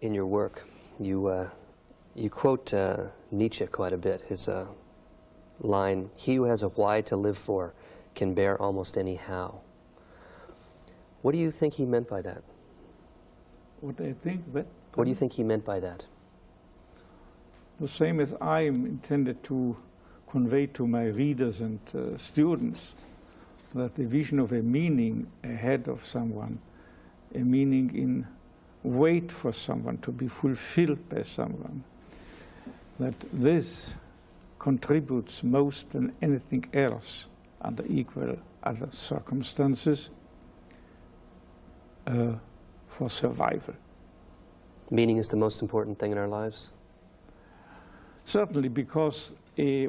in your work, you quote Nietzsche quite a bit. His line, "He who has a why to live for can bear almost any how." What do you think he meant by that? What I think? What do you think he meant by that? The same as I am intended to convey to my readers and students, that the vision of a meaning ahead of someone, a meaning in wait for someone, to be fulfilled by someone, that this contributes most than anything else under equal other circumstances for survival. Meaning is the most important thing in our lives? Certainly, because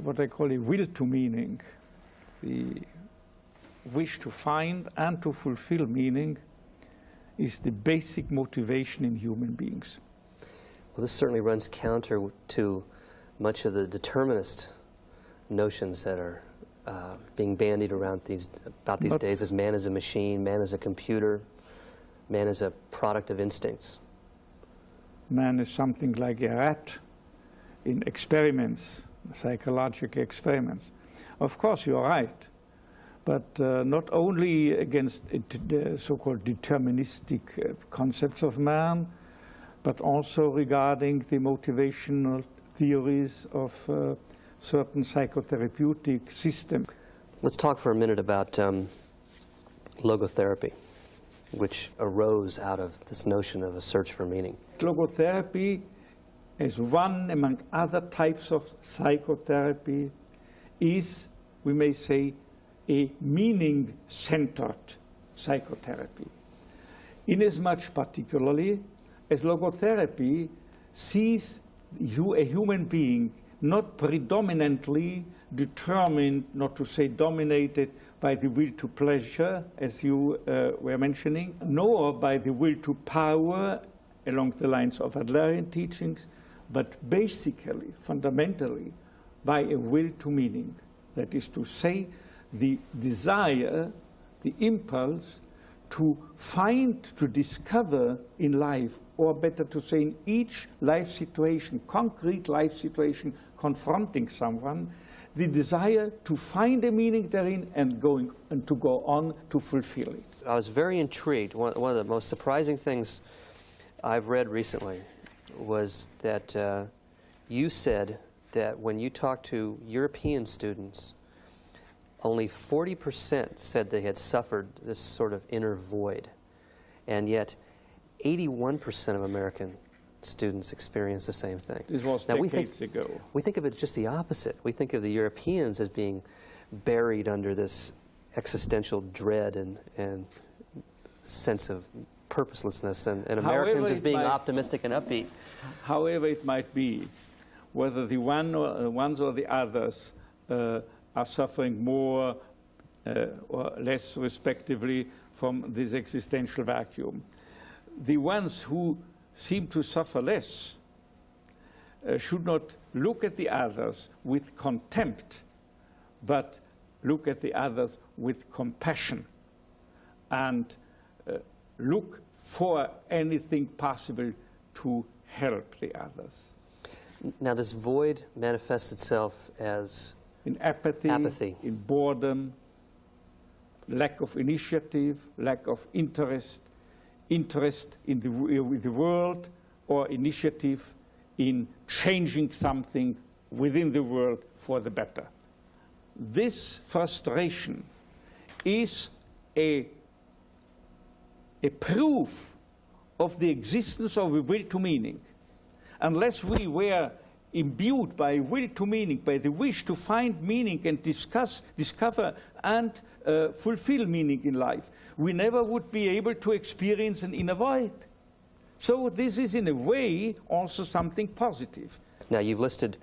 what I call a will to meaning, the wish to find and to fulfill meaning, is the basic motivation in human beings. Well, this certainly runs counter to much of the determinist notions that are being bandied around these days, as man is a machine, man is a computer, man is a product of instincts. Man is something like a rat in experiments, psychological experiments. Of course, you're right, but not only against the so-called deterministic concepts of man, but also regarding the motivational theories of certain psychotherapeutic systems. Let's talk for a minute about logotherapy, which arose out of this notion of a search for meaning. Logotherapy, as one among other types of psychotherapy, is, we may say, a meaning-centered psychotherapy. Inasmuch particularly as logotherapy sees a human being not predominantly determined, not to say dominated, by the will to pleasure, as you were mentioning, nor by the will to power along the lines of Adlerian teachings, but basically, fundamentally, by a will to meaning. That is to say, the desire, the impulse to find, to discover in life, or better to say in each life situation, concrete life situation confronting someone, the desire to find a meaning therein and to go on to fulfill it. I was very intrigued. One of the most surprising things I've read recently was that you said that when you talked to European students, only 40% said they had suffered this sort of inner void, and yet 81% of American students experience the same thing. This was decades ago. We think of it just the opposite. We think of the Europeans as being buried under this existential dread and sense of purposelessness, and Americans as being optimistic and upbeat. However it might be, whether the ones or the others are suffering more or less, respectively, from this existential vacuum. The ones who seem to suffer less should not look at the others with contempt, but look at the others with compassion and look for anything possible to help the others. Now, this void manifests itself as in apathy, in boredom, lack of initiative, lack of interest in the world, or initiative in changing something within the world for the better. This frustration is a proof of the existence of a will to meaning. Unless we were imbued by will to meaning, by the wish to find meaning and discover and fulfill meaning in life, we never would be able to experience an inner void. So this is, in a way, also something positive. Now, you've listed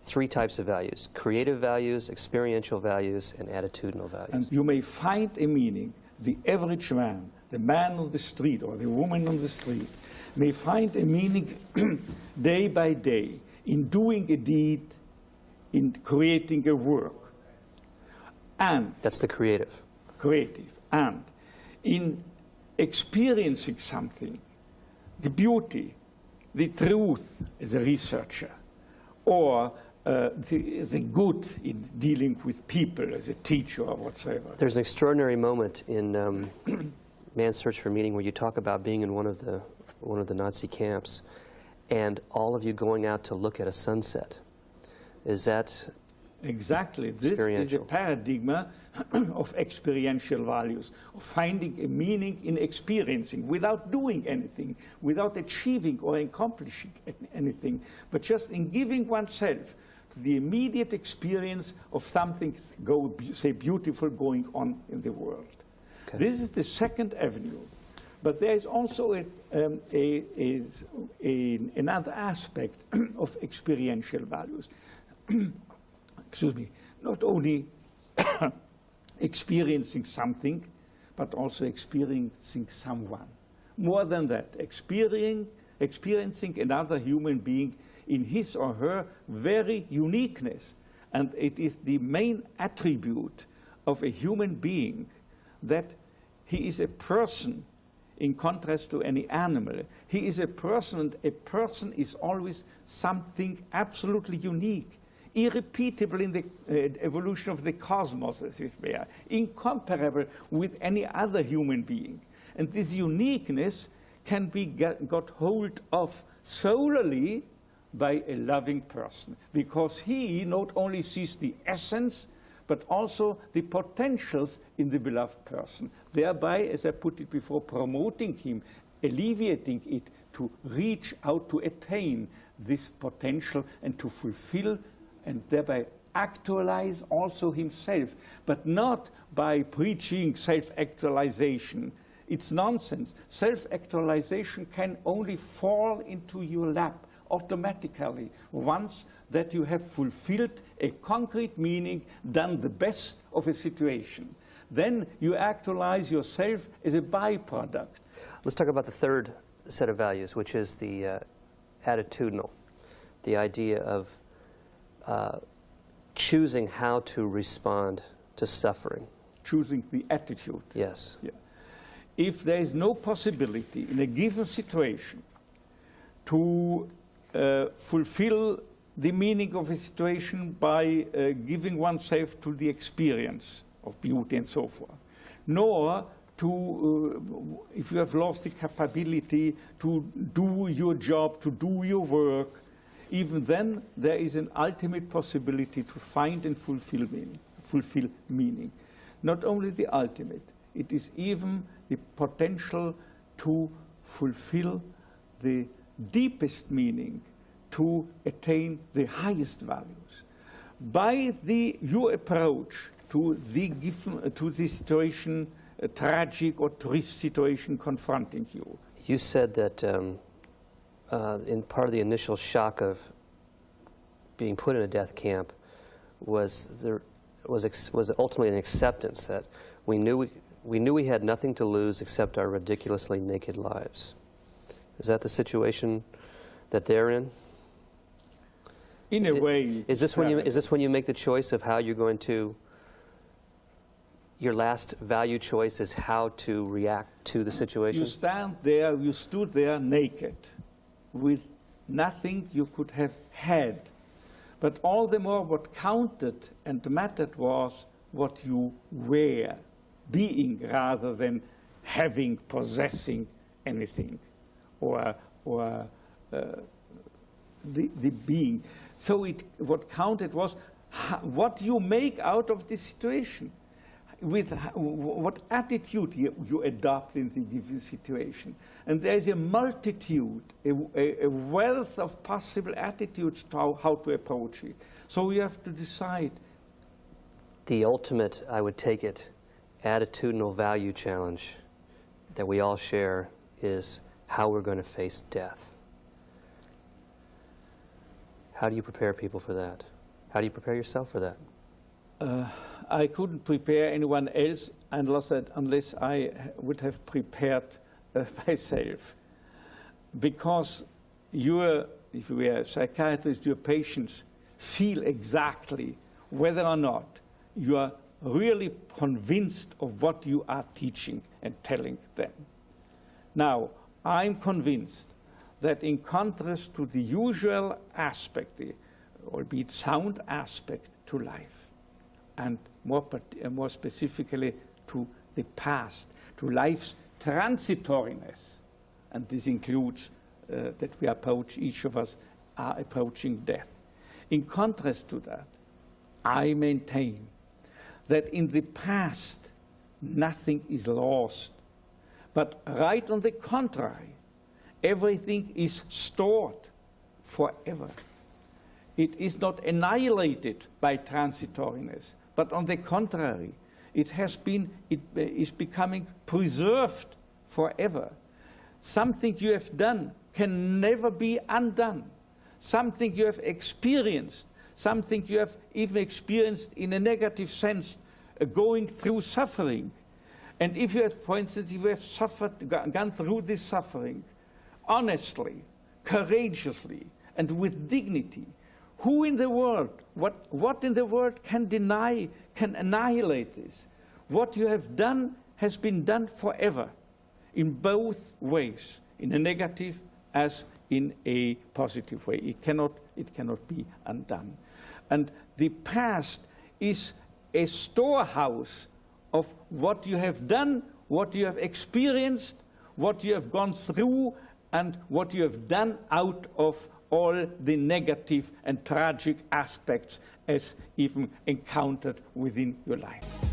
3 types of values: creative values, experiential values, and attitudinal values. And you may find a meaning. The average man, the man on the street or the woman on the street, may find a meaning day by day in doing a deed, in creating a work. And that's the creative. Creative. And in experiencing something, the beauty, the truth as a researcher, or the good in dealing with people as a teacher or whatsoever. There's an extraordinary moment in Man's Search for Meaning where you talk about being in one of the Nazi camps and all of you going out to look at a sunset. Is that exactly? This is a paradigm of experiential values, of finding a meaning in experiencing without doing anything, without achieving or accomplishing anything, but just in giving oneself to the immediate experience of something, say, beautiful going on in the world. Okay. This is the second avenue. But there is also another aspect of experiential values. Excuse me, not only experiencing something, but also experiencing someone. More than that, experiencing another human being in his or her very uniqueness. And it is the main attribute of a human being that he is a person in contrast to any animal. He is a person, and a person is always something absolutely unique, irrepeatable in the evolution of the cosmos, as it were, incomparable with any other human being. And this uniqueness can be got hold of solely by a loving person, because he not only sees the essence, but also the potentials in the beloved person, thereby, as I put it before, promoting him, alleviating it to reach out to attain this potential and to fulfill and thereby actualize also himself, but not by preaching self-actualization. It's nonsense. Self-actualization can only fall into your lap automatically once that you have fulfilled a concrete meaning, done the best of a situation. Then you actualize yourself as a byproduct. Let's talk about the third set of values, which is the attitudinal, the idea of choosing how to respond to suffering. Choosing the attitude. Yes. Yeah. If there is no possibility in a given situation to fulfill the meaning of a situation by giving oneself to the experience of beauty and so forth, nor to, if you have lost the capability to do your job, to do your work, even then there is an ultimate possibility to find and fulfill meaning. Not only the ultimate, it is even the potential to fulfill the deepest meaning, to attain the highest values. By your approach to the situation, a tragic or triste situation confronting you. You said that in part of the initial shock of being put in a death camp was ultimately an acceptance that we knew we had nothing to lose except our ridiculously naked lives. Is that the situation that they're in? In a way. Is this when you make the choice of how you're going to? Your last value choice is how to react to the situation. You stood there naked, with nothing you could have had, but all the more what counted and mattered was what you were, being rather than having, possessing anything. Or the being. So what counted was what you make out of this situation, with what attitude you adopt in the given situation. And there is a multitude, a wealth of possible attitudes to how to approach it. So you have to decide. The ultimate, I would take it, attitudinal value challenge that we all share is how we're going to face death. How do you prepare people for that? How do you prepare yourself for that? I couldn't prepare anyone else unless I would have prepared myself. Because if you are a psychiatrist, your patients feel exactly whether or not you are really convinced of what you are teaching and telling them. Now, I'm convinced that in contrast to the usual aspect, the albeit sound aspect to life, and more specifically to the past, to life's transitoriness, and this includes that we approach, each of us are approaching death. In contrast to that, I maintain that in the past, nothing is lost, but right on the contrary, everything is stored forever. It is not annihilated by transitoriness, but on the contrary, it is becoming preserved forever. Something you have done can never be undone. Something you have experienced, something you have even experienced in a negative sense, going through suffering. And if you have, for instance, if you have suffered, gone through this suffering, honestly, courageously, and with dignity, who in the world, what in the world can deny, can annihilate this? What you have done has been done forever, in both ways, in a negative as in a positive way. It cannot be undone. And the past is a storehouse of what you have done, what you have experienced, what you have gone through, and what you have done out of all the negative and tragic aspects as even encountered within your life.